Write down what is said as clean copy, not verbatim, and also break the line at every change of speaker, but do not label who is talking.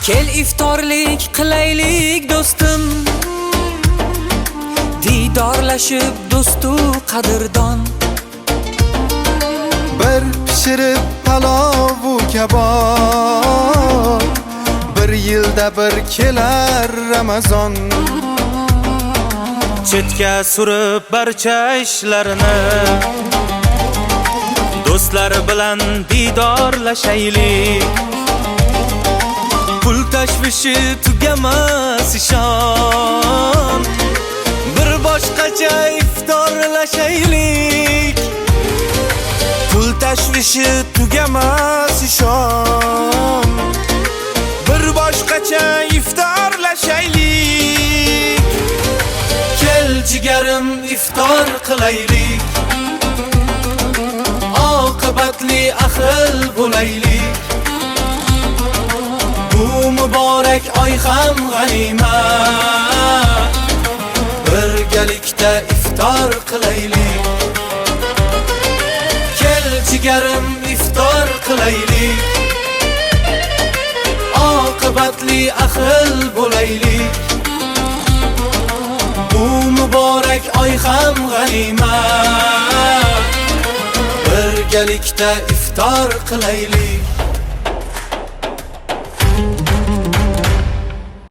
Kel iftorlik qilaylik do'stim, didorlashib do'stu qadrdon.
Bir pishirib palovu kabob, bir yilda bir kelar Ramazon.
Chetga surib barcha ishlarini, do'stlar bilan didorlashaylik. Pul tashvishi tugamas ishon, bir boshqacha iftorlashaylik.
Pul tashvishi tugamas ishon, bir boshqacha iftorlashaylik.
Kel jigarim iftor qilaylik, oqibatli ahil bo'laylik. Bu muborak oy ham g'animat, birgalikda iftor qilaylik. Kel jigarim iftor qilaylik, oqibatli ahil bo'laylik. Bu muborak oy ham g'animat, birgalikda iftor qilaylik.